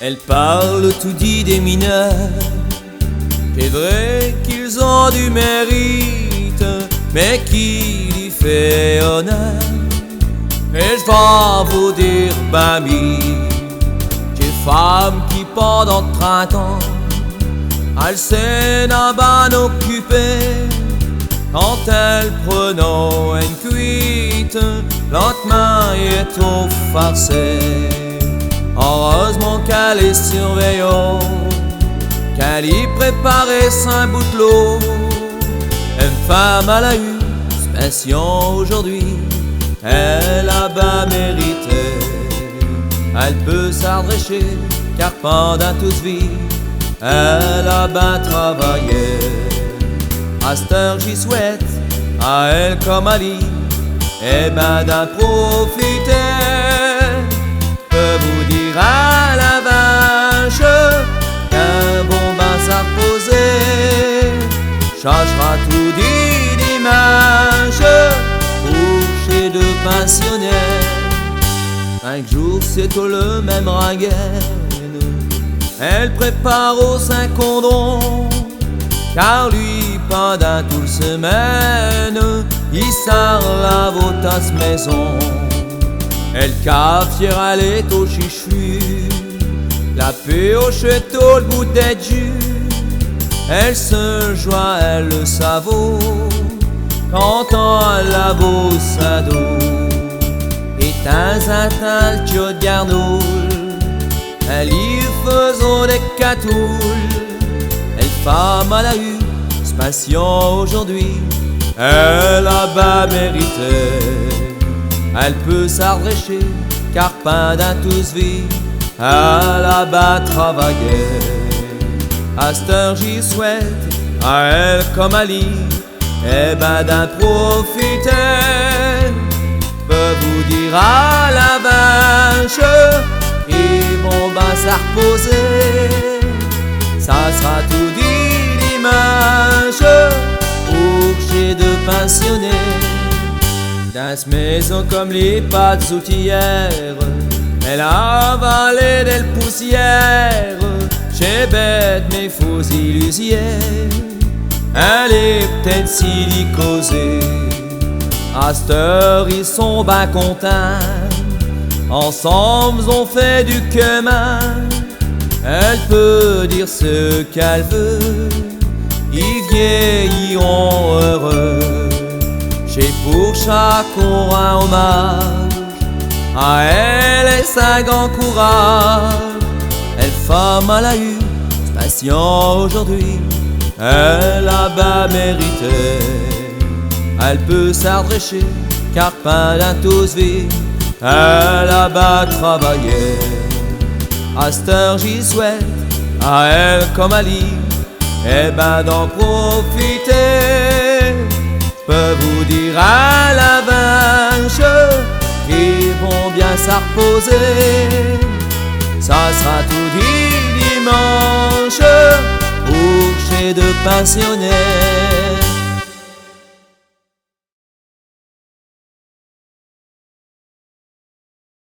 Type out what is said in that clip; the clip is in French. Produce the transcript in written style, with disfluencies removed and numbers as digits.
Elle parle tout dit des mineurs. C'est vrai qu'ils ont du mérite, mais qui lui fait honneur. Et je vais vous dire, Bami, j'ai femme qui pendant 30 ans, elle s'est n'a ban occupée. Quand elle prenait une cuite, l'autre main est au farcé. Heureusement qu'elle est surveillante, qu'elle y préparait son bout de l'eau. Une femme à la une, passion aujourd'hui, elle a bas mérité. Elle peut s'adresser, car pendant toute vie, elle a bien travaillé. À cette heure j'y souhaite, à elle comme à lui, et ben d'en profiter. Je vous dire à la vache qu'un bon bain s'à reposer changera tout dit dimanche pour chez deux pensionnaires. 5 jours c'est tout le même rengaine, elle prépare aux 5 condons, car lui pendant toute semaine il s'en lave aux tasses maison. Elle cafetière, elle est au chichu, la pioche est au bout des jus. Elle se joint, elle le savoure, quand on lave au sado. Et temps à temps, le tio de garnoule, elle y faisant des catoules. Elle femme à la rue, passion aujourd'hui, elle a bas mérité. Elle peut s'adresser, car pendant tous vie, elle a bas travaillé. À cette heure j'y souhaite, à elle comme à lui, et ben d'en profiter. Peux vous dire à la vache, ils vont ben s'à reposer. Ça sera tout dit dimanche pour chez deux pensionnés. Dans cette maison comme les pattes soutières, elle a avalé des poussières. Chez bête mes faux illusions, elle est peut-être silicosée. À cette heure ils sont ben contents, ensemble on fait du chemin. Elle peut dire ce qu'elle veut, ils vieilliront heureux. J'ai pour chacun un hommage à elle et sa grand courage. Elle femme à la une, passion aujourd'hui, elle a bas mérité. Elle peut s'adresser, car pendant tous vie, elle a bas travaillé. À cette heure j'y souhaite, à elle comme à lui, et ben d'en profiter. Peux vous dire à la vache qu'ils vont bien s'à reposer. Ça sera tout dit dimanche pour chez deux pensionnaires.